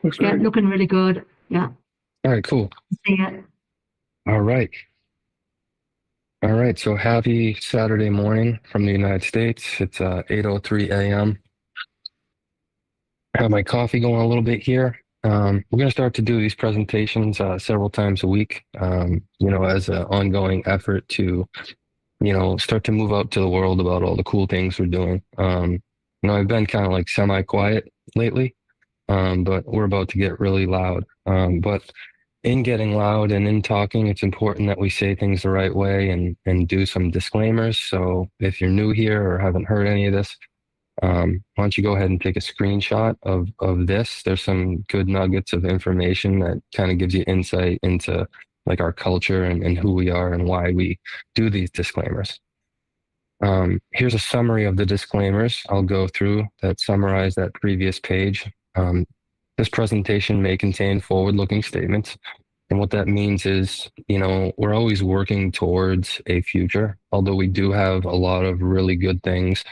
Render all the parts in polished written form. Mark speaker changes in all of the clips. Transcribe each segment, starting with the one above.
Speaker 1: Yeah, looking really good. Yeah,
Speaker 2: All right, cool.
Speaker 1: see it.
Speaker 2: All right. All right. So happy Saturday morning from the United States. It's 8:03 a.m. I have my coffee going a little bit here. We're going to start to do these presentations several times a week, as an ongoing effort to, start to move out to the world about all the cool things we're doing. I've been kind of like semi-quiet lately, but we're about to get really loud. But in getting loud and in talking, it's important that we say things the right way and do some disclaimers. So if you're new here or haven't heard any of this, why don't you go ahead and take a screenshot of this? There's some good nuggets of information that kind of gives you insight into like our culture and who we are and why we do these disclaimers. Here's a summary of the disclaimers I'll go through that summarize that previous page. This presentation may contain forward-looking statements. And what that means is, we're always working towards a future, although we do have a lot of really good things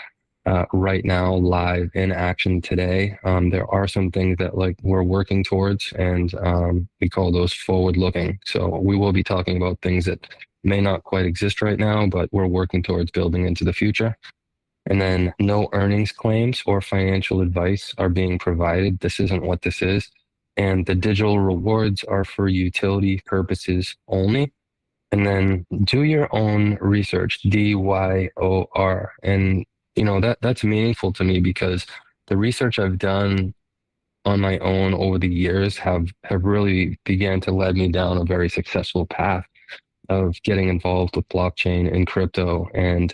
Speaker 2: right now live in action today. There are some things that like we're working towards and we call those forward looking. So we will be talking about things that may not quite exist right now, but we're working towards building into the future. And then no earnings claims or financial advice are being provided. This isn't what this is. And the digital rewards are for utility purposes only. And then do your own research, DYOR. And that's meaningful to me because the research I've done on my own over the years have really began to lead me down a very successful path of getting involved with blockchain and crypto. And,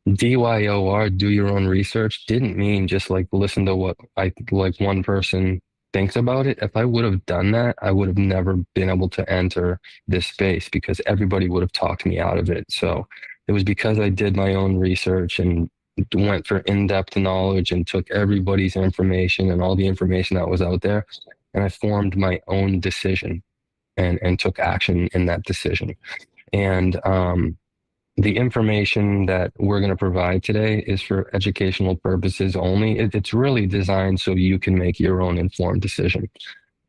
Speaker 2: DYOR, do your own research, didn't mean just like listen to what I like one person thinks about it. If I would have done that, I would have never been able to enter this space because everybody would have talked me out of it. So it was because I did my own research and went for in-depth knowledge and took everybody's information and all the information that was out there. And I formed my own decision and took action in that decision. And the information that we're going to provide today is for educational purposes only. It's really designed so you can make your own informed decision.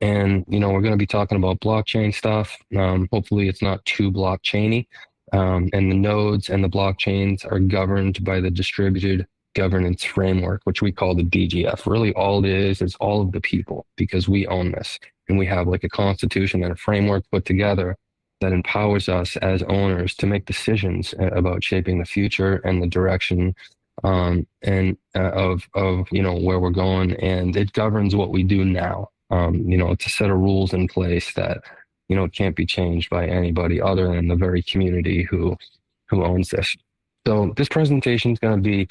Speaker 2: And, we're going to be talking about blockchain stuff. Hopefully it's not too blockchainy. And the nodes and the blockchains are governed by the distributed governance framework, which we call the DGF. Really all it is all of the people because we own this. And we have like a constitution and a framework put together that empowers us as owners to make decisions about shaping the future and the direction and of where we're going, and it governs what we do now. It's a set of rules in place that can't be changed by anybody other than the very community who owns this. So this presentation is going to be.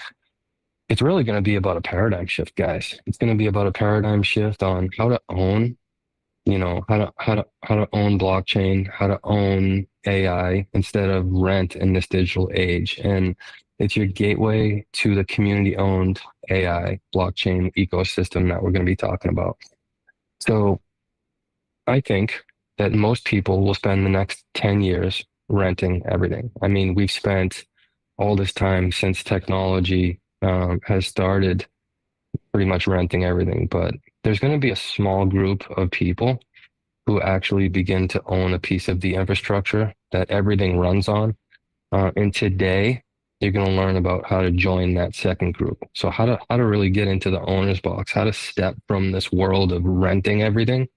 Speaker 2: It's really going to be about a paradigm shift, guys. It's going to be about a paradigm shift on how to own how to own blockchain, how to own AI instead of rent in this digital age. And it's your gateway to the community-owned AI blockchain ecosystem that we're going to be talking about. So I think that most people will spend the next 10 years renting everything. I mean, we've spent all this time since technology has started pretty much renting everything, but there's going to be a small group of people who actually begin to own a piece of the infrastructure that everything runs on. And today, you're going to learn about how to join that second group. So how to really get into the owner's box, how to step from this world of renting everything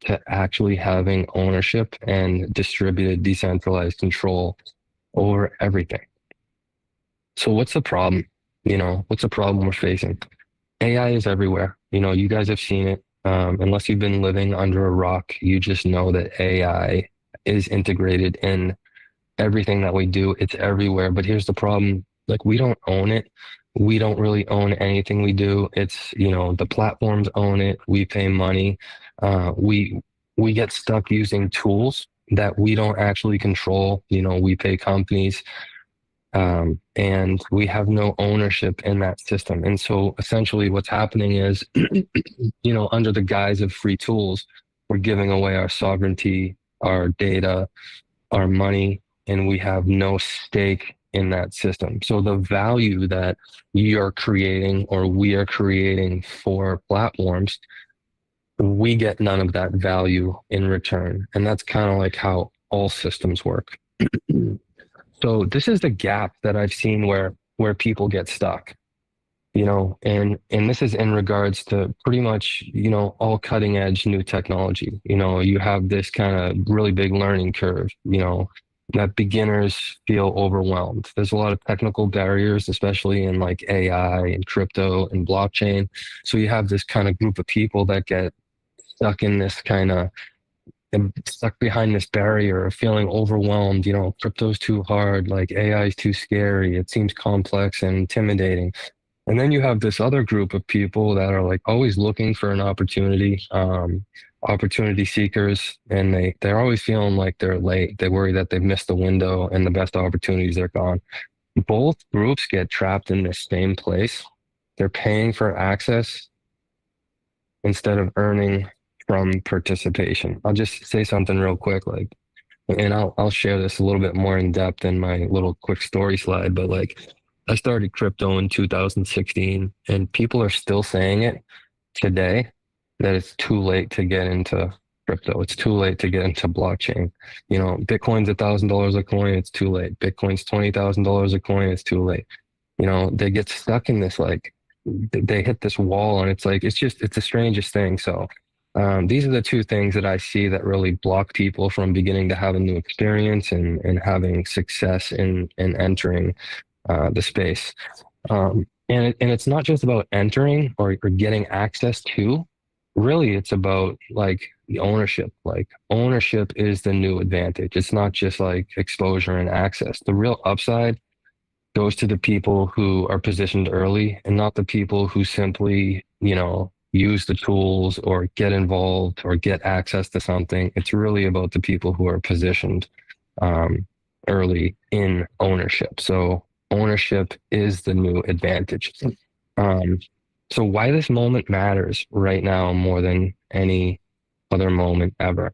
Speaker 2: to actually having ownership and distributed, decentralized control over everything. So what's the problem? What's the problem we're facing? AI is everywhere. You guys have seen it. Unless you've been living under a rock, you just know that AI is integrated in everything that we do. It's everywhere. But here's the problem. Like we don't own it. We don't really own anything we do. It's, the platforms own it. We pay money. We get stuck using tools that we don't actually control. We pay companies and we have no ownership in that system. And so essentially what's happening is, under the guise of free tools, we're giving away our sovereignty, our data, our money, and we have no stake in that system. So the value that you're creating or we are creating for platforms we get none of that value in return. And that's kind of like how all systems work. So this is the gap that I've seen where people get stuck, and this is in regards to pretty much, all cutting edge new technology. You have this kind of really big learning curve, that beginners feel overwhelmed. There's a lot of technical barriers, especially in like AI and crypto and blockchain. So you have this kind of group of people that get stuck in this kind of stuck behind this barrier of feeling overwhelmed. Crypto's too hard, like AI is too scary. It seems complex and intimidating. And then you have this other group of people that are like always looking for an opportunity, opportunity seekers, and they're always feeling like they're late. They worry that they've missed the window and the best opportunities are gone. Both groups get trapped in this same place. They're paying for access instead of earning from participation. I'll just say something real quick, and I'll share this a little bit more in depth in my little quick story slide, but like I started crypto in 2016 and people are still saying it today that it's too late to get into crypto. It's too late to get into blockchain. Bitcoin's $1,000 a coin, it's too late. Bitcoin's $20,000 a coin, it's too late. They get stuck in this like they hit this wall and it's like it's the strangest thing. So these are the two things that I see that really block people from beginning to have a new experience and having success in entering the space. And it's not just about entering or getting access to. Really, it's about like the ownership. Like ownership is the new advantage. It's not just like exposure and access. The real upside goes to the people who are positioned early and not the people who simply, use the tools or get involved or get access to something. It's really about the people who are positioned early in ownership. So ownership is the new advantage. Um, so why this moment matters right now more than any other moment ever.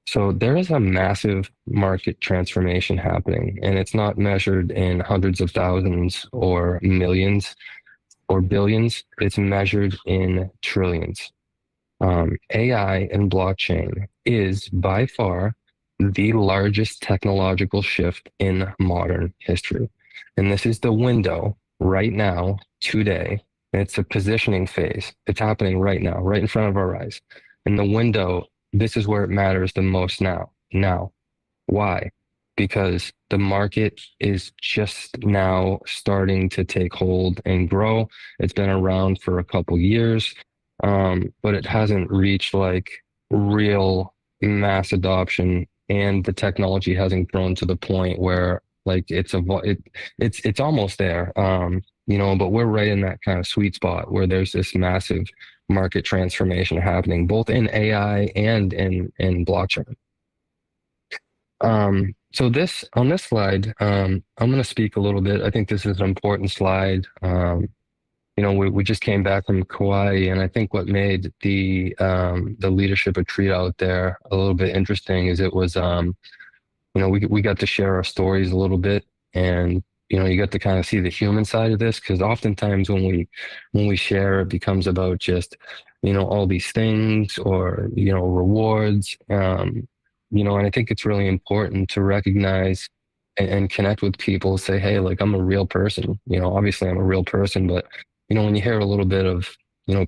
Speaker 2: So there is a massive market transformation happening, and it's not measured in hundreds of thousands or millions or billions. It's measured in trillions. AI and blockchain is by far the largest technological shift in modern history. And this is the window right now, today. It's a positioning phase. It's happening right now, right in front of our eyes. And the window, this is where it matters the most now. Now, why? Because the market is just now starting to take hold and grow. It's been around for a couple years, but it hasn't reached like real mass adoption, and the technology hasn't grown to the point where like it's almost there. But we're right in that kind of sweet spot where there's this massive market transformation happening, both in AI and in blockchain. So on this slide, I'm going to speak a little bit. I think this is an important slide. We just came back from Kauai, and I think what made the leadership retreat out there a little bit interesting is it was we got to share our stories a little bit, and you get to kind of see the human side of this, because oftentimes when we share, it becomes about just all these things or rewards. And I think it's really important to recognize and connect with people, say, hey, like I'm a real person. Obviously I'm a real person, but when you hear a little bit of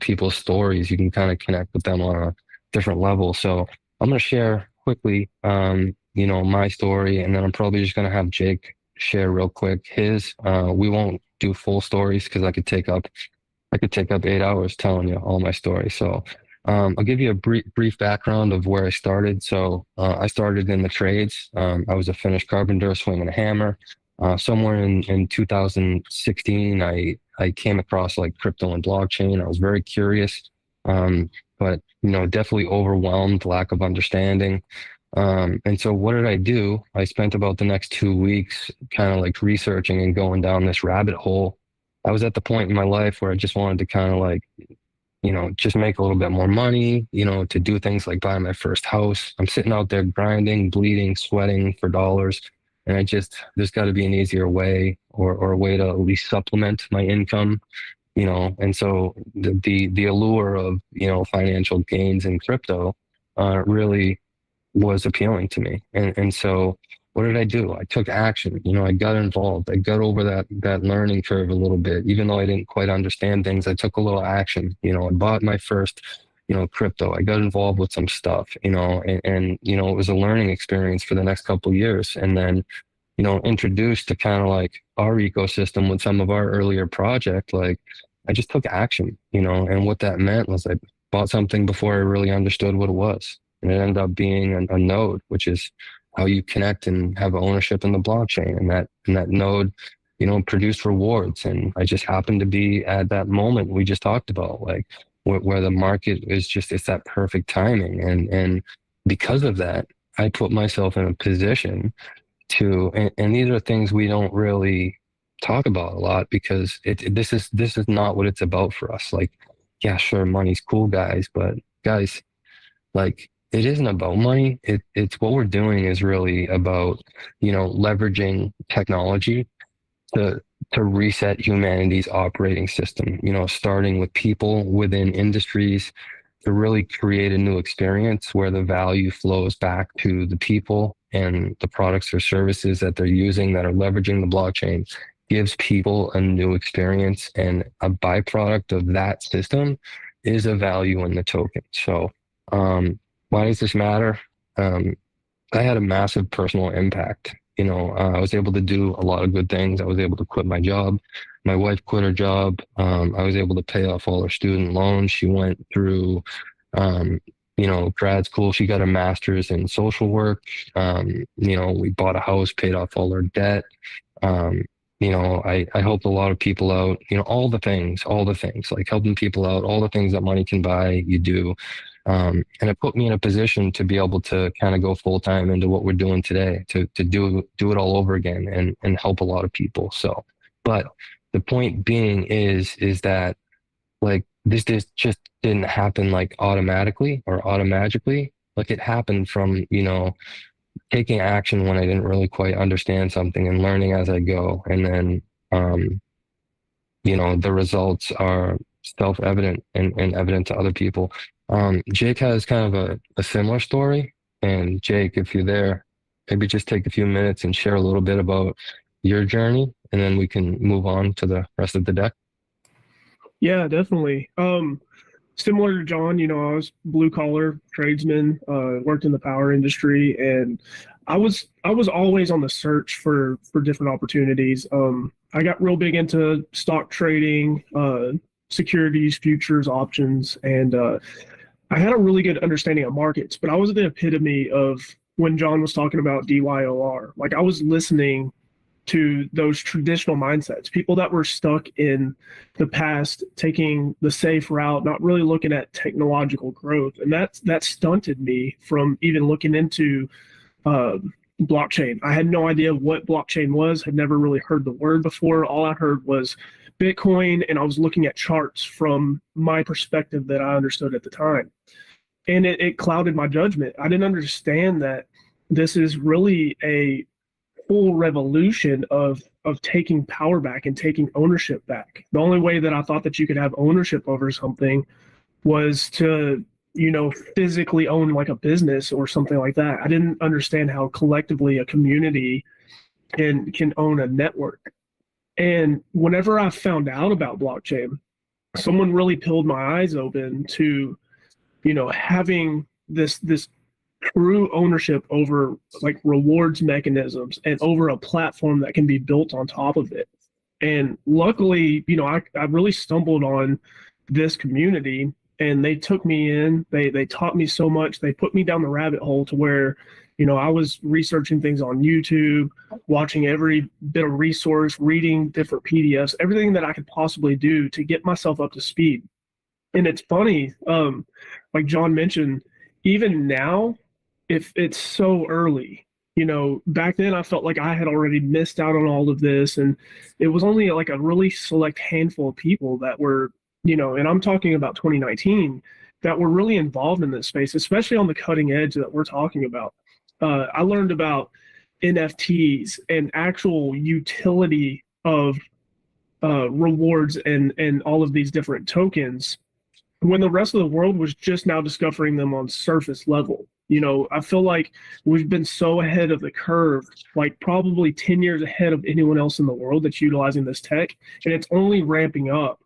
Speaker 2: people's stories, you can kind of connect with them on a different level. So I'm going to share quickly my story, and then I'm probably just going to have Jake share real quick his. We won't do full stories because I could take up 8 hours telling you all my story. So I'll give you a brief background of where I started. So I started in the trades. I was a finished carpenter swinging a hammer. Somewhere in 2016, I came across like crypto and blockchain. I was very curious, but definitely overwhelmed, lack of understanding. And so what did I do? I spent about the next 2 weeks kind of like researching and going down this rabbit hole. I was at the point in my life where I just wanted to kind of like, just make a little bit more money, to do things like buy my first house. I'm sitting out there grinding, bleeding, sweating for dollars. And there's got to be an easier way or a way to at least supplement my income. And so the allure of, financial gains in crypto really was appealing to me. And so what did I do? I took action. I got involved. I got over that learning curve a little bit. Even though I didn't quite understand things, I took a little action. I bought my first, crypto. I got involved with some stuff, and it was a learning experience for the next couple of years. And then, introduced to kind of like our ecosystem with some of our earlier project, like I just took action, and what that meant was I bought something before I really understood what it was. And it ended up being a node, which is how you connect and have ownership in the blockchain. And that node, produced rewards. And I just happened to be at that moment we just talked about, like where the market is it's that perfect timing. And because of that, I put myself in a position and these are things we don't really talk about a lot because this is not what it's about for us. Like, yeah, sure, money's cool, guys, but guys, like it isn't about money. It's what we're doing is really about, leveraging technology to reset humanity's operating system, starting with people within industries to really create a new experience where the value flows back to the people and the products or services that they're using that are leveraging the blockchain gives people a new experience, and a byproduct of that system is a value in the token. So why does this matter? Um, I had a massive personal impact. I was able to do a lot of good things. I was able to quit my job. My wife quit her job. I was able to pay off all her student loans. She went through, um, grad school. She got a master's in social work. We bought a house, paid off all her debt. Um, I helped a lot of people out, all the things, like helping people out, all the things that money can buy, you do. And it put me in a position to be able to kind of go full time into what we're doing today, to do it all over again and help a lot of people. So, but the point being is that like this just didn't happen like automatically or automagically. Like it happened from, taking action when I didn't really quite understand something and learning as I go. And then, the results are self-evident and evident to other people. Jake has kind of a similar story. And Jake, if you're there, maybe just take a few minutes and share a little bit about your journey, and then we can move on to the rest of the deck.
Speaker 3: Yeah, definitely. Similar to Jon, I was blue collar tradesman, worked in the power industry, and I was always on the search for different opportunities. I got real big into stock trading, securities, futures, options, and I had a really good understanding of markets. But I was the epitome of when Jon was talking about DYOR. Like I was listening to those traditional mindsets, people that were stuck in the past, taking the safe route, not really looking at technological growth. And that stunted me from even looking into blockchain. I had no idea what blockchain was, had never really heard the word before. All I heard was Bitcoin, and I was looking at charts from my perspective that I understood at the time. And it clouded my judgment. I didn't understand that this is really a full revolution of taking power back and taking ownership back. The only way that I thought that you could have ownership over something was to, physically own like a business or something like that. I didn't understand how collectively a community can own a network. And whenever I found out about blockchain, someone really peeled my eyes open to, having this true ownership over like rewards mechanisms and over a platform that can be built on top of it. And luckily, I really stumbled on this community, and they took me in. They taught me so much. They put me down the rabbit hole to where, I was researching things on YouTube, watching every bit of resource, reading different PDFs, everything that I could possibly do to get myself up to speed. And it's funny, like Jon mentioned, even now, if it's so early, back then I felt like I had already missed out on all of this. And it was only like a really select handful of people that were, and I'm talking about 2019, that were really involved in this space, especially on the cutting edge that we're talking about. I learned about NFTs and actual utility of rewards and all of these different tokens when the rest of the world was just now discovering them on surface level. I feel like we've been so ahead of the curve, like probably 10 years ahead of anyone else in the world that's utilizing this tech, and it's only ramping up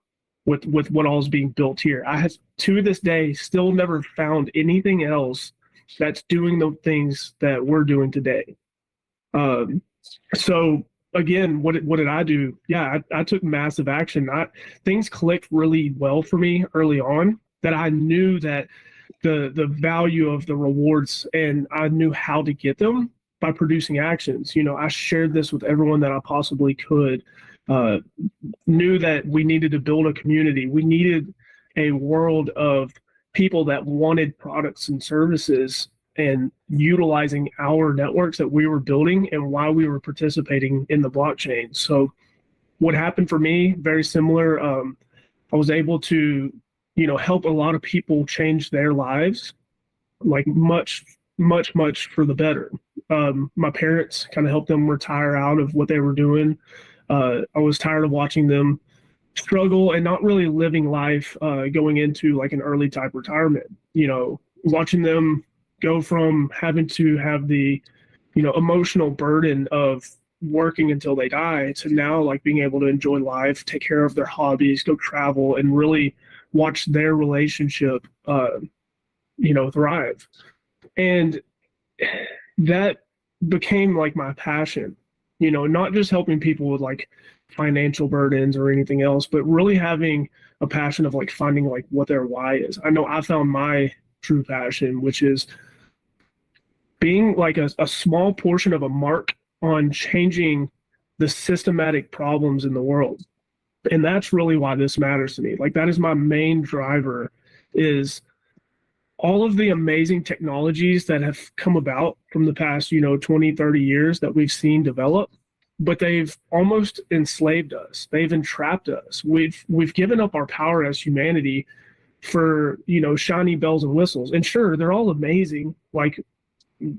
Speaker 3: with what all is being built here. I have, to this day, still never found anything else that's doing the things that we're doing today. So again, what did I do? Yeah, I took massive action. Things clicked really well for me early on, that I knew that the value of the rewards, and I knew how to get them by producing actions. I shared this with everyone that I possibly could. Knew that we needed to build a community. We needed a world of people that wanted products and services and utilizing our networks that we were building and why we were participating in the blockchain. So what happened for me, very similar. I was able to, help a lot of people change their lives, like much for the better. My parents kind of helped them retire out of what they were doing. I was tired of watching them struggle and not really living life, going into like an early type retirement, watching them go from having to have the, emotional burden of working until they die to now like being able to enjoy life, take care of their hobbies, go travel, and really watch their relationship, thrive. And that became like my passion, not just helping people with like financial burdens or anything else, but really having a passion of like finding like what their why is. I know I found my true passion, which is being like a small portion of a mark on changing the systematic problems in the world. And that's really why this matters to me. Like that is my main driver, is all of the amazing technologies that have come about from the past, 20, 30 years that we've seen develop, but they've almost enslaved us. They've entrapped us. We've given up our power as humanity for, shiny bells and whistles. And sure, they're all amazing. Like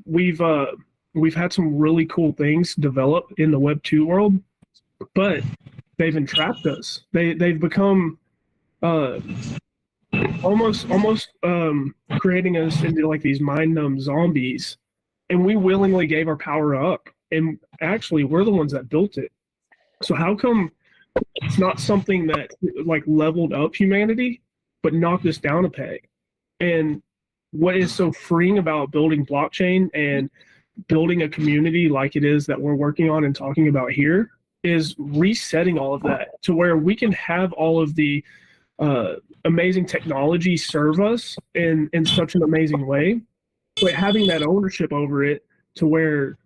Speaker 3: we've had some really cool things develop in the Web 2 world, but they've entrapped us. They've become almost creating us into like these mind-numb zombies, and we willingly gave our power up. And actually, we're the ones that built it. So how come it's not something that like leveled up humanity, but knocked us down a peg? And what is so freeing about building blockchain and building a community like it is that we're working on and talking about here is resetting all of that to where we can have all of the amazing technology serve us in such an amazing way, but having that ownership over it to where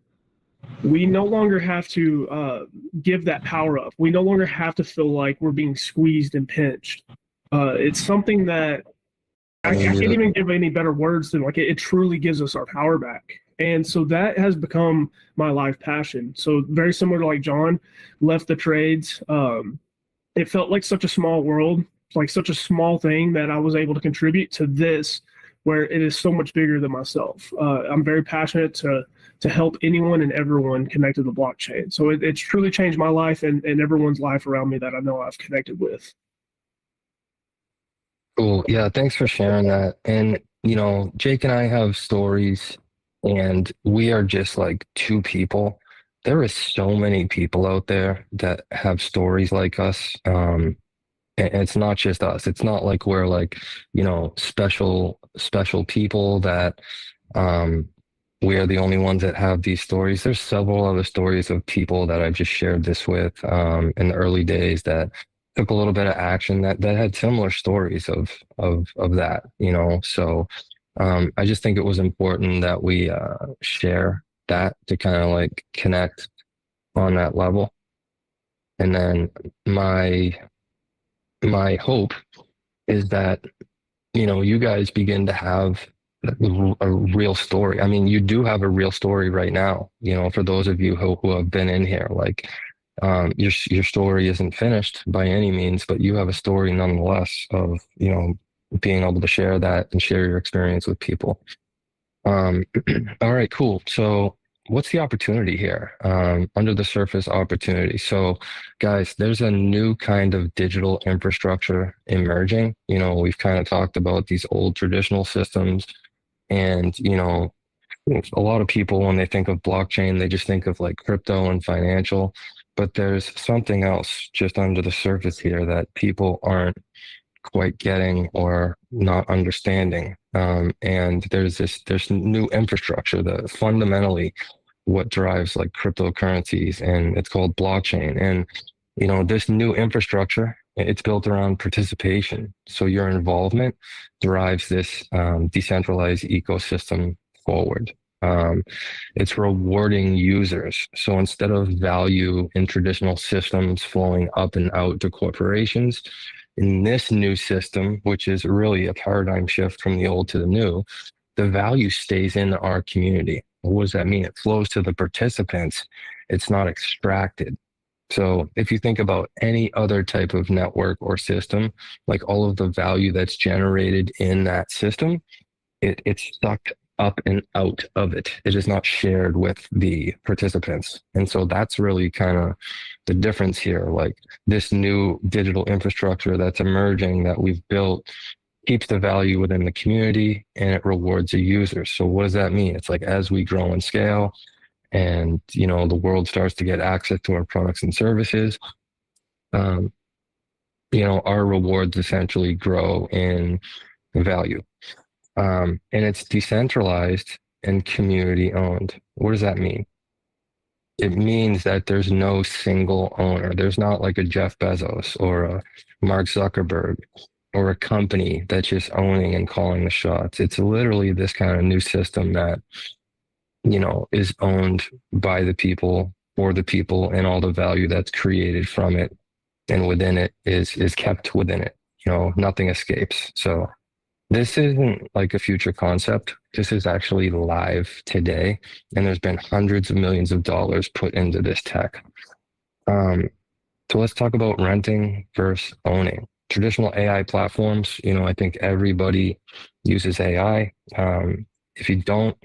Speaker 3: we no longer have to give that power up. We no longer have to feel like we're being squeezed and pinched. It's something that I can't even give any better words than like it truly gives us our power back. And so that has become my life passion. So very similar to like Jon, left the trades. It felt like such a small world, like such a small thing that I was able to contribute to this, where it is so much bigger than myself. I'm very passionate to help anyone and everyone connect to the blockchain. So it's truly changed my life and everyone's life around me that I know I've connected with.
Speaker 2: Cool. Yeah, thanks for sharing that. And, Jake and I have stories, and we are just like two people. There is so many people out there that have stories like us. And it's not just us. It's not like we're like, special people that we are the only ones that have these stories. There's several other stories of people that I've just shared this with in the early days that took a little bit of action that had similar stories of that, So I just think it was important that we share that to kind of like connect on that level. And then my hope is that, you guys begin to have a real story. I mean, you do have a real story right now, for those of you who have been in here, like your story isn't finished by any means, but you have a story nonetheless of, being able to share that and share your experience with people. All right, cool. So what's the opportunity here? Under the surface opportunity. So, guys, there's a new kind of digital infrastructure emerging. We've kind of talked about these old traditional systems, and a lot of people, when they think of blockchain, they just think of like crypto and financial. But there's something else just under the surface here that people aren't quite getting or not understanding. And there's new infrastructure that fundamentally what drives like cryptocurrencies, and it's called blockchain. And this new infrastructure, it's built around participation. So your involvement drives this decentralized ecosystem forward. Um, it's rewarding users. So instead of value in traditional systems flowing up and out to corporations, in this new system, which is really a paradigm shift from the old to the new, the value stays in our community. What does that mean? It flows to the participants. It's not extracted. So if you think about any other type of network or system, like all of the value that's generated in that system, it's sucked up and out of it. It is not shared with the participants. And so that's really kind of the difference here. Like this new digital infrastructure that's emerging that we've built keeps the value within the community and it rewards the users. So what does that mean? It's like as we grow and scale and the world starts to get access to our products and services, our rewards essentially grow in value. And it's decentralized and community owned. What does that mean? It means that there's no single owner. There's not like a Jeff Bezos or a Mark Zuckerberg or a company that's just owning and calling the shots. It's literally this kind of new system that, is owned by the people, for the people, and all the value that's created from it and within it is kept within it. Nothing escapes. So this isn't like a future concept. This is actually live today, and there's been hundreds of millions of dollars put into this tech. So let's talk about renting versus owning. Traditional AI platforms, I think everybody uses AI. If you don't,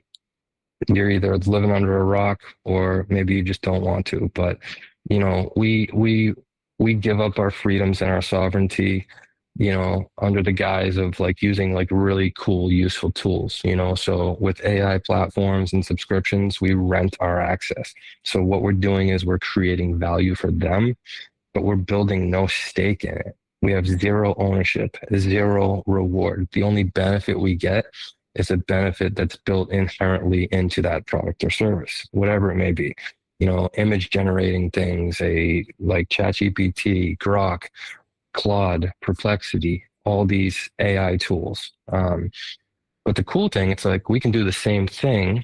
Speaker 2: you're either living under a rock or maybe you just don't want to. But we give up our freedoms and our sovereignty under the guise of like using like really cool, useful tools, So with AI platforms and subscriptions, we rent our access. So what we're doing is we're creating value for them, but we're building no stake in it. We have zero ownership, zero reward. The only benefit we get is a benefit that's built inherently into that product or service, whatever it may be. Image generating things, like ChatGPT, Grok, Claude, Perplexity, all these AI tools. But the cool thing, it's like we can do the same thing,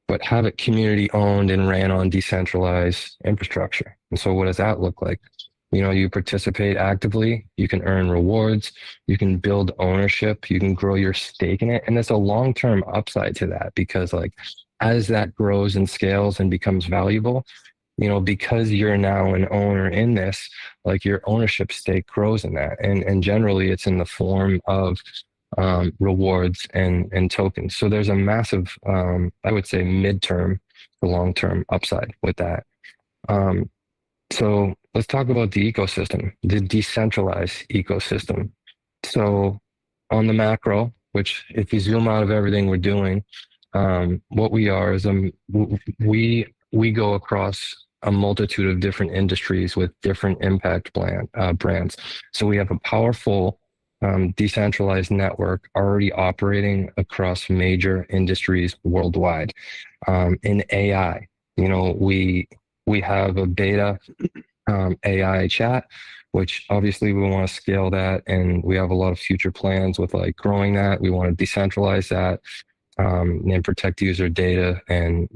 Speaker 2: but have it community owned and ran on decentralized infrastructure. And so what does that look like? You participate actively, you can earn rewards, you can build ownership, you can grow your stake in it. And there's a long-term upside to that because like as that grows and scales and becomes valuable, because you're now an owner in this, like your ownership stake grows in that. And generally it's in the form of rewards and tokens. So there's a massive, I would say midterm to long-term upside with that. So let's talk about the ecosystem, the decentralized ecosystem. So on the macro, which if you zoom out of everything we're doing, what we are is we go across a multitude of different industries with different impact brands. So we have a powerful decentralized network already operating across major industries worldwide. In AI, we have a beta AI chat, which obviously we want to scale that, and we have a lot of future plans with like growing that. We want to decentralize that and protect user data, and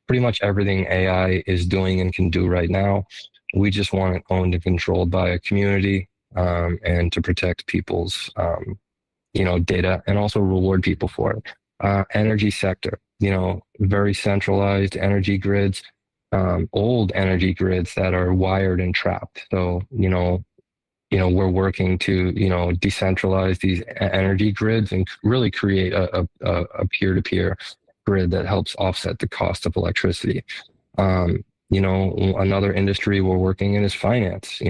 Speaker 2: pretty much everything AI is doing and can do right now. We just want it owned and controlled by a community, and to protect people's data and also reward people for it. Energy sector, very centralized energy grids. Old energy grids that are wired and trapped. So, we're working to, decentralize these energy grids and really create a peer-to-peer grid that helps offset the cost of electricity. Another industry we're working in is finance,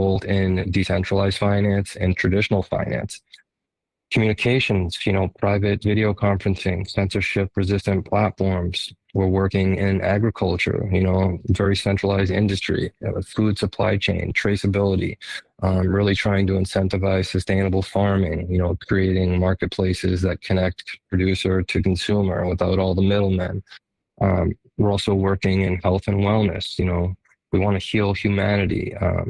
Speaker 2: both in decentralized finance and traditional finance. Communications, private video conferencing, censorship resistant platforms. We're working in agriculture, very centralized industry, food supply chain, traceability, really trying to incentivize sustainable farming, creating marketplaces that connect producer to consumer without all the middlemen. We're also working in health and wellness. We want to heal humanity. A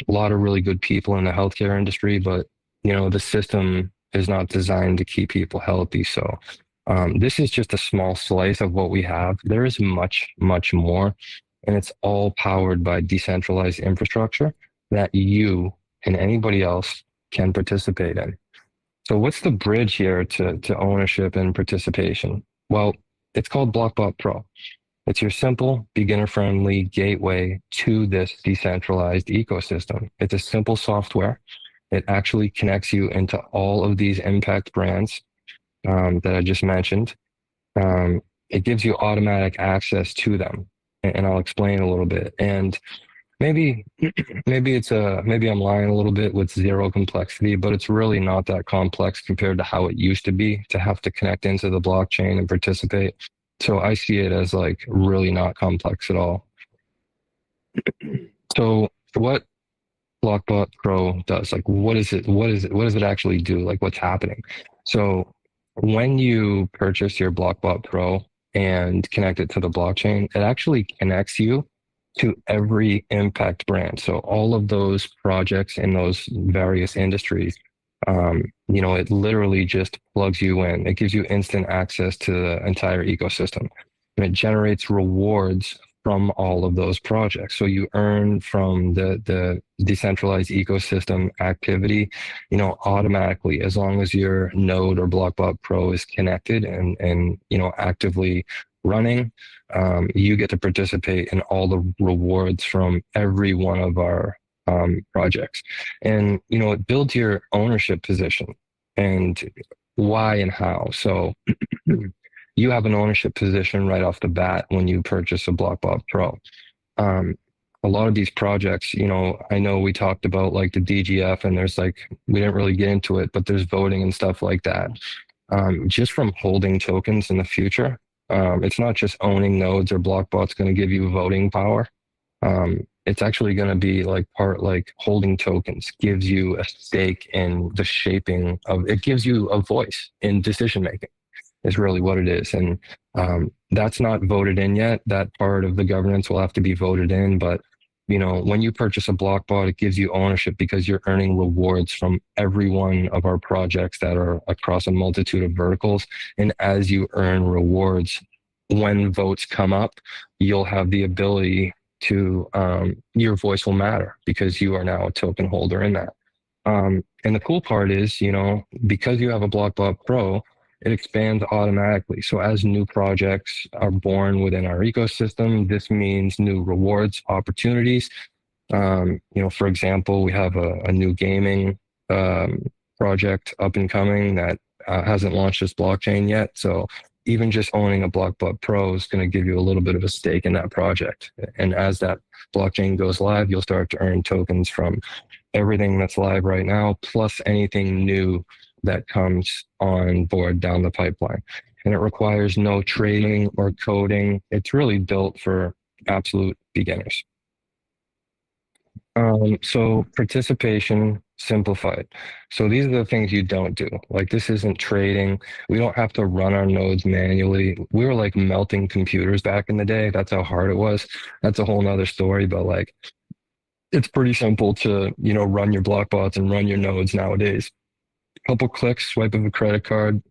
Speaker 2: lot of really good people in the healthcare industry, but the system is not designed to keep people healthy. So this is just a small slice of what we have. There is much, much more, and it's all powered by decentralized infrastructure that you and anybody else can participate in. So what's the bridge here to ownership and participation? Well, it's called BlockBot Pro. It's your simple, beginner-friendly gateway to this decentralized ecosystem. It's a simple software. It actually connects you into all of these impact brands that I just mentioned. It gives you automatic access to them, and I'll explain a little bit. And maybe I'm lying a little bit with zero complexity, but it's really not that complex compared to how it used to be to have to connect into the blockchain and participate. So I see it as like really not complex at all. So what BlockBot Pro does, like, what does it actually do? Like, what's happening? So when you purchase your BlockBot Pro and connect it to the blockchain, it actually connects you to every impact brand. So all of those projects in those various industries, it literally just plugs you in. It gives you instant access to the entire ecosystem, and it generates rewards from all of those projects. So you earn from the decentralized ecosystem activity, automatically, as long as your node or BlockBot Pro is connected and actively running, you get to participate in all the rewards from every one of our projects. And, it builds your ownership position and why and how. So you have an ownership position right off the bat when you purchase a BlockBot Pro. A lot of these projects, I know we talked about like the DGF, and there's we didn't really get into it, but there's voting and stuff like that. Just from holding tokens in the future, it's not just owning nodes or BlockBot's going to give you voting power. It's actually going to be holding tokens gives you a stake in the shaping of it, gives you a voice in decision making, is really what it is. And that's not voted in yet. That part of the governance will have to be voted in. But, when you purchase a BlockBot, it gives you ownership because you're earning rewards from every one of our projects that are across a multitude of verticals. And as you earn rewards, when votes come up, you'll have the ability to, your voice will matter because you are now a token holder in that. And the cool part is, because you have a BlockBot Pro, it expands automatically. So as new projects are born within our ecosystem, this means new rewards, opportunities. For example, we have a new gaming project up and coming that hasn't launched its blockchain yet. So even just owning a BlockBot Pro is going to give you a little bit of a stake in that project. And as that blockchain goes live, you'll start to earn tokens from everything that's live right now, plus anything new that comes on board down the pipeline. And it requires no trading or coding. It's really built for absolute beginners. So participation simplified. So these are the things you don't do. Like, this isn't trading. We don't have to run our nodes manually. We were like melting computers back in the day. That's how hard it was. That's a whole nother story, but it's pretty simple to, run your BlockBots and run your nodes nowadays. Couple clicks, swipe of a credit card,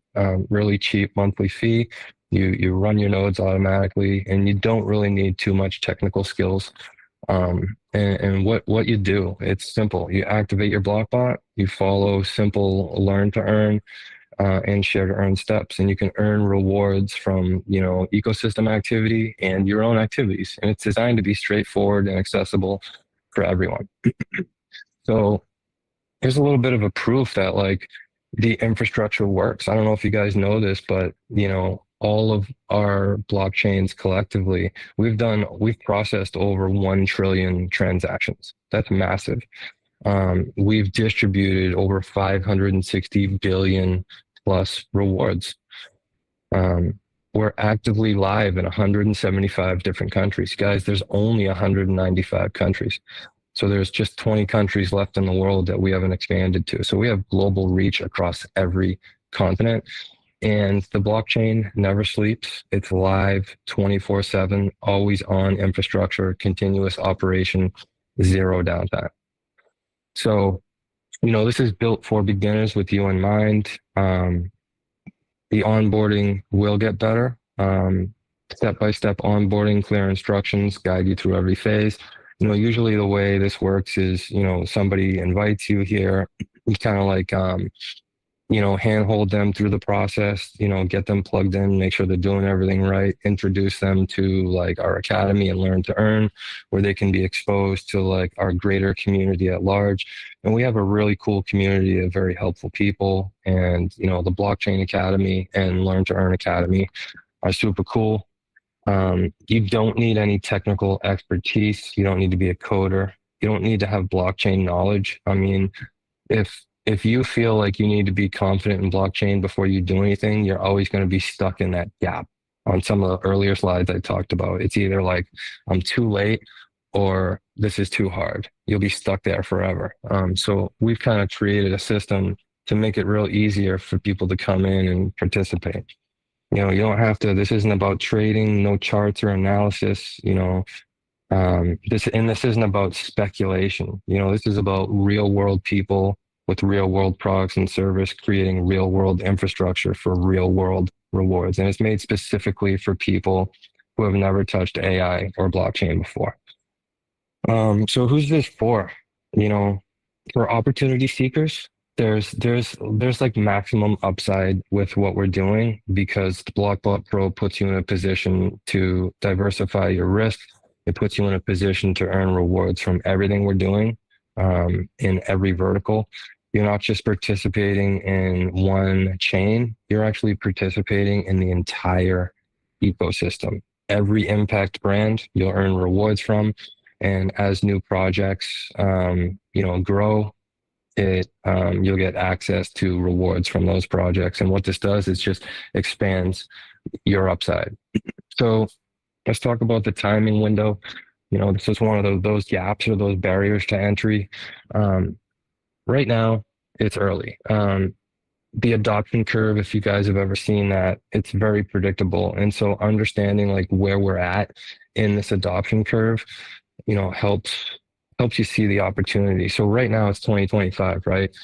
Speaker 2: really cheap monthly fee. You run your nodes automatically, and you don't really need too much technical skills. And what you do, it's simple. You activate your BlockBot, you follow simple learn to earn and share to earn steps, and you can earn rewards from ecosystem activity and your own activities. And it's designed to be straightforward and accessible for everyone. So here's a little bit of a proof that the infrastructure works. I don't know if you guys know this, but all of our blockchains collectively, we've processed over 1 trillion transactions. That's massive. We've distributed over 560 billion plus rewards. We're actively live in 175 different countries. Guys, there's only 195 countries. So there's just 20 countries left in the world that we haven't expanded to. So we have global reach across every continent. And the blockchain never sleeps. It's live 24/7, always on infrastructure, continuous operation, zero downtime. So, this is built for beginners with you in mind. The onboarding will get better. Step-by-step onboarding, clear instructions, guide you through every phase. Usually the way this works is, somebody invites you here, you kind of like, handhold them through the process, get them plugged in, make sure they're doing everything right, introduce them to like our academy and Learn to Earn, where they can be exposed to like our greater community at large. And we have a really cool community of very helpful people. And, the Blockchain Academy and Learn to Earn Academy are super cool. You don't need any technical expertise. You don't need to be a coder. You don't need to have blockchain knowledge. I mean, if you feel like you need to be confident in blockchain before you do anything, you're always going to be stuck in that gap. On some of the earlier slides I talked about, it's either like I'm too late or this is too hard. You'll be stuck there forever. So we've kind of created a system to make it real easier for people to come in and participate. You don't have to, this isn't about trading, no charts or analysis, this isn't about speculation. This is about real world people with real world products and service, creating real world infrastructure for real world rewards. And it's made specifically for people who have never touched AI or blockchain before. So who's this for? For opportunity seekers, there's like maximum upside with what we're doing because the Blockbot Pro puts you in a position to diversify your risk. It puts you in a position to earn rewards from everything we're doing in every vertical. You're not just participating in one chain, you're actually participating in the entire ecosystem. Every impact brand you'll earn rewards from. And as new projects, grow, you'll get access to rewards from those projects. And what this does is just expands your upside. So let's talk about the timing window. This is one of those gaps or those barriers to entry. Right now, it's early. The adoption curve, if you guys have ever seen that, it's very predictable. And so understanding like where we're at in this adoption curve, helps you see the opportunity. So right now it's 2025, right?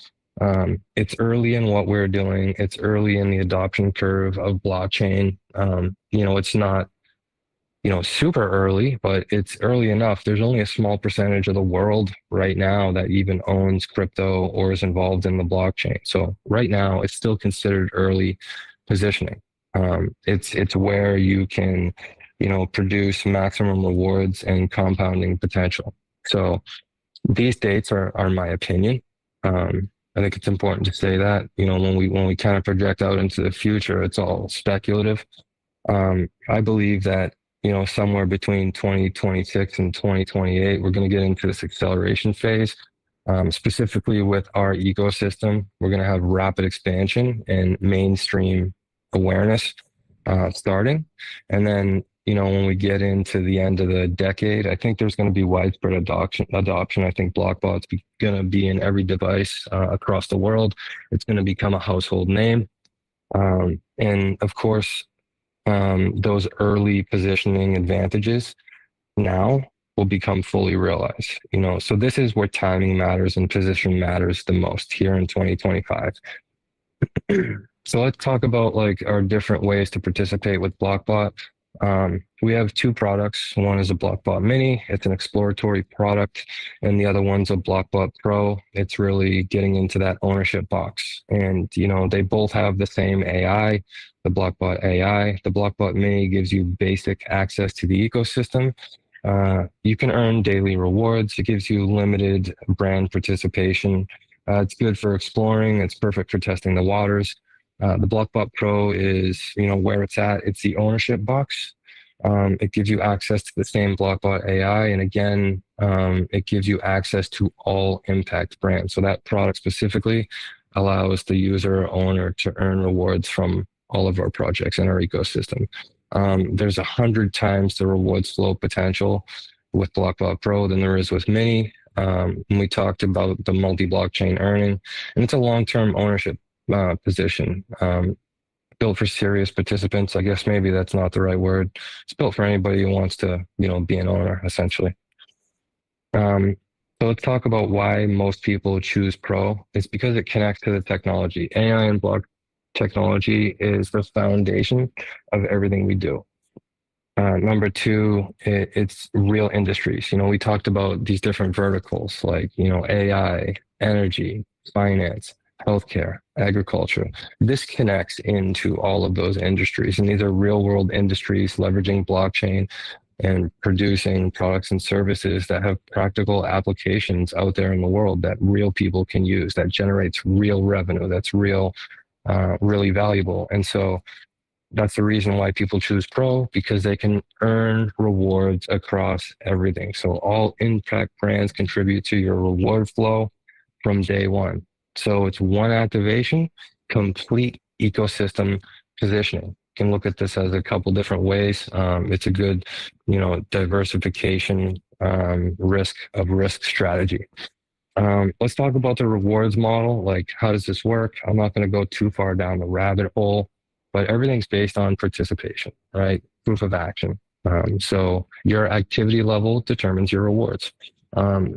Speaker 2: It's early in what we're doing. It's early in the adoption curve of blockchain. It's not super early, but it's early enough. There's only a small percentage of the world right now that even owns crypto or is involved in the blockchain. So right now it's still considered early positioning. It's where you can, produce maximum rewards and compounding potential. So these dates are my opinion. I think it's important to say that, when we kind of project out into the future, it's all speculative. I believe that somewhere between 2026 and 2028, we're going to get into this acceleration phase. Specifically with our ecosystem, we're going to have rapid expansion and mainstream awareness starting. And then, when we get into the end of the decade, I think there's going to be widespread adoption. I think Blockbot's going to be in every device across the world. It's going to become a household name. And of course, those early positioning advantages now will become fully realized. So this is where timing matters and position matters the most here in 2025. So let's talk about like our different ways to participate with Blockbot. We have two products. One is a Blockbot Mini. It's an exploratory product. And the other one's a Blockbot Pro. It's really getting into that ownership box. And, they both have the same AI, the Blockbot AI. The Blockbot Mini gives you basic access to the ecosystem. You can earn daily rewards. It gives you limited brand participation. It's good for exploring. It's perfect for testing the waters. The BlockBot Pro is, where it's at. It's the ownership box. It gives you access to the same BlockBot AI. And again, it gives you access to all impact brands. So that product specifically allows the user or owner to earn rewards from all of our projects in our ecosystem. There's 100 times the rewards flow potential with BlockBot Pro than there is with Mini. And we talked about the multi-blockchain earning, and it's a long-term ownership position. Built for serious participants. I guess maybe that's not the right word. It's built for anybody who wants to, be an owner, essentially. So let's talk about why most people choose Pro. It's because it connects to the technology. AI and block technology is the foundation of everything we do. Number two, it's real industries. We talked about these different verticals like, AI, energy, finance, healthcare, agriculture. This connects into all of those industries. And these are real world industries leveraging blockchain and producing products and services that have practical applications out there in the world that real people can use, that generates real revenue, that's really valuable. And so that's the reason why people choose Pro, because they can earn rewards across everything. So all impact brands contribute to your reward flow from day one. So it's one activation, complete ecosystem positioning. You can look at this as a couple different ways. It's a good, diversification risk strategy. Let's talk about the rewards model. Like, how does this work? I'm not going to go too far down the rabbit hole, but everything's based on participation, right? Proof of action. So your activity level determines your rewards.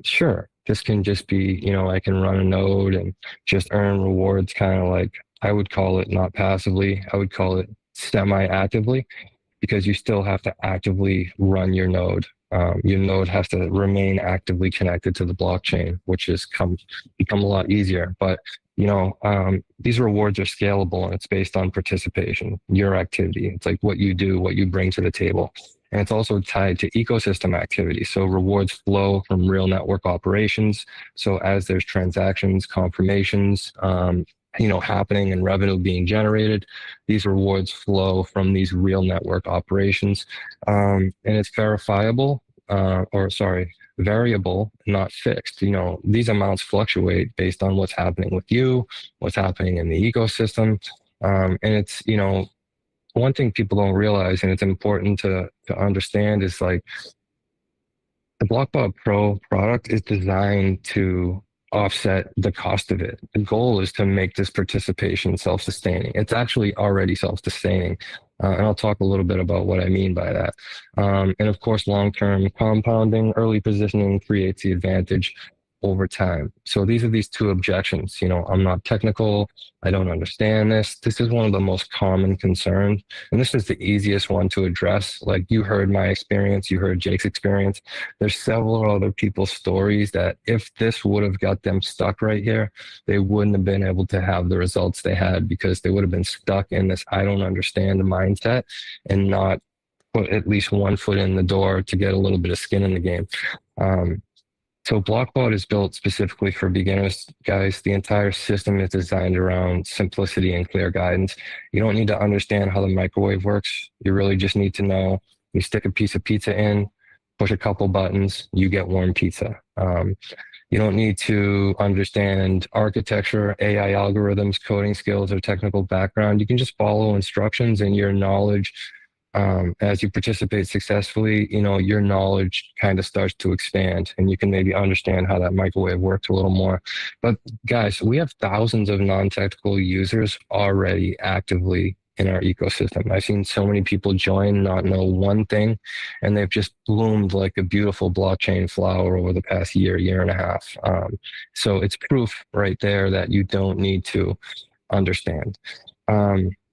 Speaker 2: Sure, this can just be, I can run a node and just earn rewards, kind of like, I would call it not passively, I would call it semi-actively, because you still have to actively run your node. Your node has to remain actively connected to the blockchain, which has become a lot easier. But these rewards are scalable, and it's based on participation, your activity. It's like what you do, what you bring to the table. And it's also tied to ecosystem activity. So rewards flow from real network operations. So as there's transactions, confirmations, happening and revenue being generated, these rewards flow from these real network operations. And it's variable, not fixed. These amounts fluctuate based on what's happening with you, what's happening in the ecosystem. And it's, one thing people don't realize, and it's important to understand, is like the BlockBot Pro product is designed to offset the cost of it. The goal is to make this participation self-sustaining. It's actually already self-sustaining. And I'll talk a little bit about what I mean by that. And of course, long-term compounding, early positioning creates the advantage over time. So these are these two objections. I'm not technical. I don't understand this. This is one of the most common concerns. And this is the easiest one to address. Like, you heard my experience, you heard Jake's experience. There's several other people's stories that if this would have got them stuck right here, they wouldn't have been able to have the results they had, because they would have been stuck in this I don't understand mindset and not put at least one foot in the door to get a little bit of skin in the game. So BlockBot is built specifically for beginners, guys. The entire system is designed around simplicity and clear guidance. You don't need to understand how the microwave works. You really just need to know, you stick a piece of pizza in, push a couple buttons, you get warm pizza. You don't need to understand architecture, AI algorithms, coding skills, or technical background. You can just follow instructions, and your knowledge, as you participate successfully, your knowledge kind of starts to expand, and you can maybe understand how that microwave works a little more. But guys, we have thousands of non-technical users already actively in our ecosystem. I've seen so many people join, not know one thing, and they've just bloomed like a beautiful blockchain flower over the past year and a half. So it's proof right there that you don't need to understand.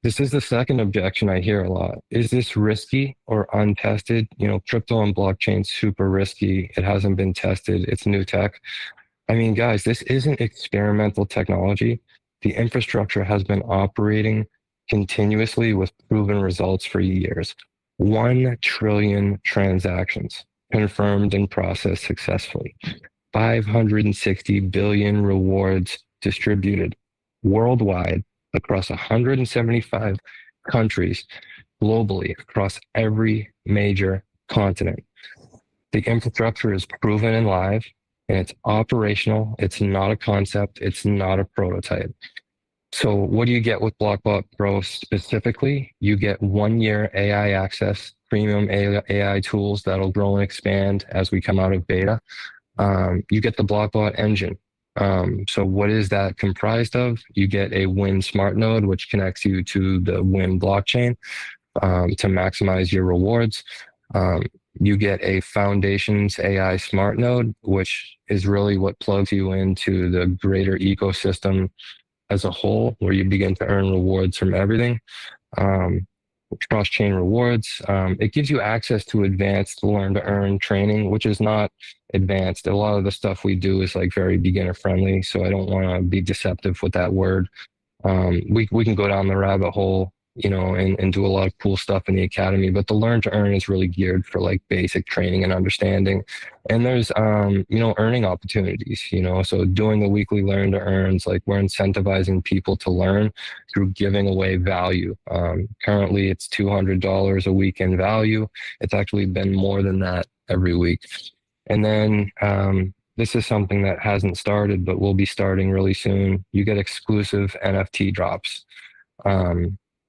Speaker 2: This is the second objection I hear a lot. Is this risky or untested? Crypto and blockchain, super risky. It hasn't been tested. It's new tech. I mean, guys, this isn't experimental technology. The infrastructure has been operating continuously with proven results for years. 1 trillion transactions confirmed and processed successfully. 560 billion rewards distributed worldwide across 175 countries globally across every major continent. The infrastructure is proven and live, and it's operational. It's not a concept. It's not a prototype. So what do you get with BlockBot Pro specifically? You get 1 year AI access, premium AI tools that'll grow and expand as we come out of beta. You get the BlockBot engine. So what is that comprised of? You get a Win smart node, which connects you to the Win blockchain to maximize your rewards. You get a Foundations AI smart node, which is really what plugs you into the greater ecosystem as a whole, where you begin to earn rewards from everything. Cross-chain rewards. It gives you access to advanced learn-to-earn training, which is not advanced. A lot of the stuff we do is like very beginner-friendly, so I don't want to be deceptive with that word. We can go down the rabbit hole, and do a lot of cool stuff in the academy, but the learn to earn is really geared for like basic training and understanding. And there's, earning opportunities, so doing the weekly learn to earns, like we're incentivizing people to learn through giving away value. Currently it's $200 a week in value. It's actually been more than that every week. And then, this is something that hasn't started, but will be starting really soon. You get exclusive NFT drops.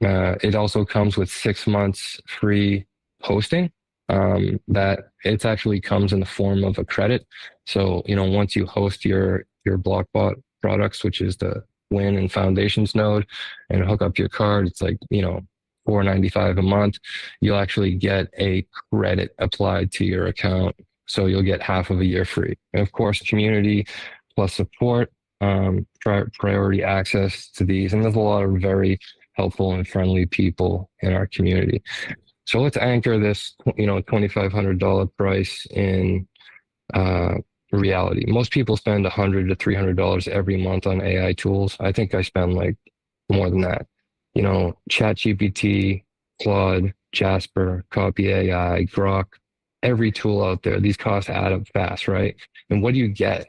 Speaker 2: It also comes with 6 months free hosting. That it actually comes in the form of a credit. So, once you host your BlockBot products, which is the Win and Foundations node, and hook up your card, it's like, $4.95 a month. You'll actually get a credit applied to your account. So you'll get half of a year free. And of course, community plus support, priority access to these. And there's a lot of very helpful and friendly people in our community. So let's anchor this, $2,500 price in reality. Most people spend $100 to $300 every month on AI tools. I think I spend like more than that. ChatGPT, Claude, Jasper, Copy AI, Grok, every tool out there. These costs add up fast, right? And what do you get?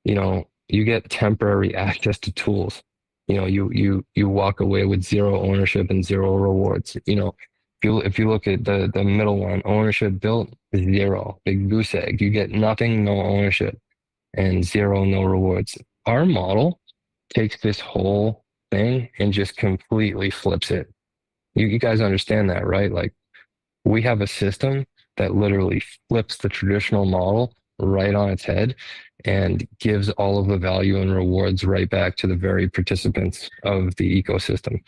Speaker 2: You get temporary access to tools. You walk away with zero ownership and zero rewards. If you look at the middle one, ownership built, zero, big goose egg. You get nothing, no ownership, and zero, no rewards. Our model takes this whole thing and just completely flips it. You guys understand that, right? Like, we have a system that literally flips the traditional model right on its head and gives all of the value and rewards right back to the very participants of the ecosystem.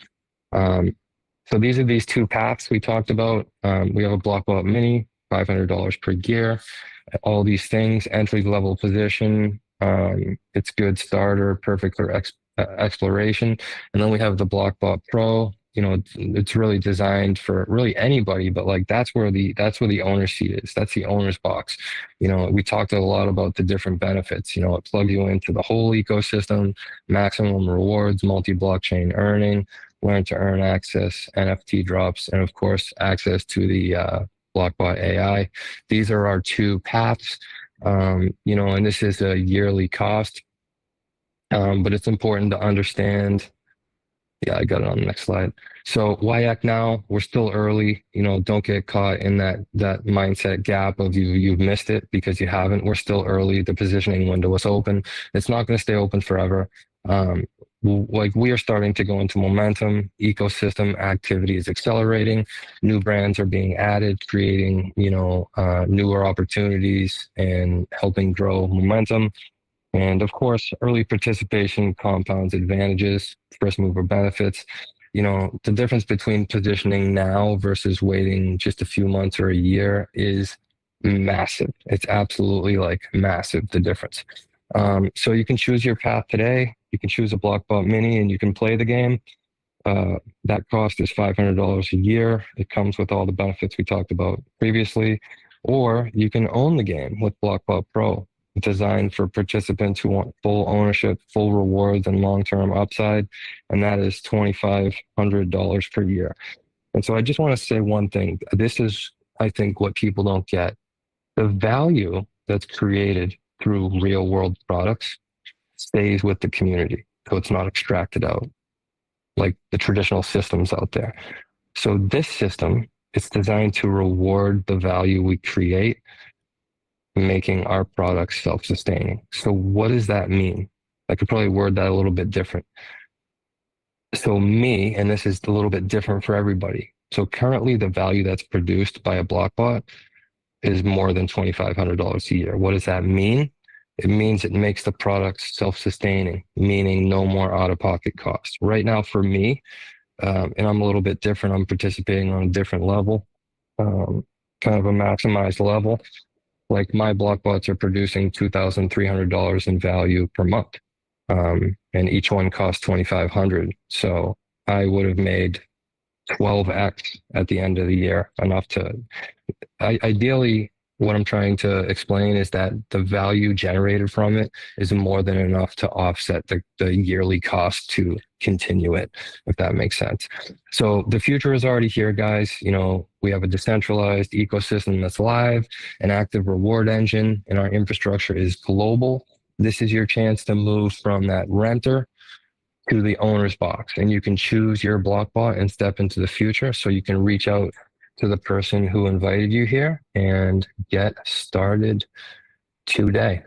Speaker 2: So these are these two paths we talked about. We have a BlockBot Mini, $500 per year. All these things, entry level position. It's good starter, perfect for exploration. And then we have the BlockBot Pro. It's really designed for really anybody, but like that's where the owner seat is. That's the owner's box. We talked a lot about the different benefits. It plugs you into the whole ecosystem, maximum rewards, multi-blockchain earning, learn to earn access, NFT drops, and of course, access to the BlockBot AI. These are our two paths, and this is a yearly cost, but it's important to understand. Yeah, I got it on the next slide. So why act now? We're still early. Don't get caught in that mindset gap of you've missed it because you haven't. We're still early. The positioning window is open. It's not going to stay open forever. We are starting to go into momentum. Ecosystem activity is accelerating. New brands are being added, creating newer opportunities and helping grow momentum. And of course, early participation compounds advantages, first mover benefits. The difference between positioning now versus waiting just a few months or a year is massive. It's absolutely like massive, the difference. So you can choose your path today. You can choose a BlockBot Mini and you can play the game. That cost is $500 a year. It comes with all the benefits we talked about previously. Or you can own the game with BlockBot Pro, designed for participants who want full ownership, full rewards, and long-term upside. And that is $2,500 per year. And so I just want to say one thing. This is, I think, what people don't get. The value that's created through real-world products stays with the community. So it's not extracted out like the traditional systems out there. So this system, it's designed to reward the value we create, making our products self-sustaining. So what does that mean? I could probably word that a little bit different. So me, and this is a little bit different for everybody. So currently the value that's produced by a block bot is more than $2,500 a year. What does that mean? It means it makes the product self-sustaining, meaning no more out-of-pocket costs. Right now for me, and I'm a little bit different, I'm participating on a different level, kind of a maximized level. Like my block bots are producing $2,300 in value per month. And each one costs $2,500. So I would have made 12x at the end of the year, enough to, ideally, what I'm trying to explain is that the value generated from it is more than enough to offset the yearly cost to continue it, if that makes sense. So the future is already here, guys. You know, we have a decentralized ecosystem that's live, an active reward engine, and our infrastructure is global. This is your chance to move from that renter to the owner's box, and you can choose your block bot and step into the future. So you can reach out to the person who invited you here and get started today.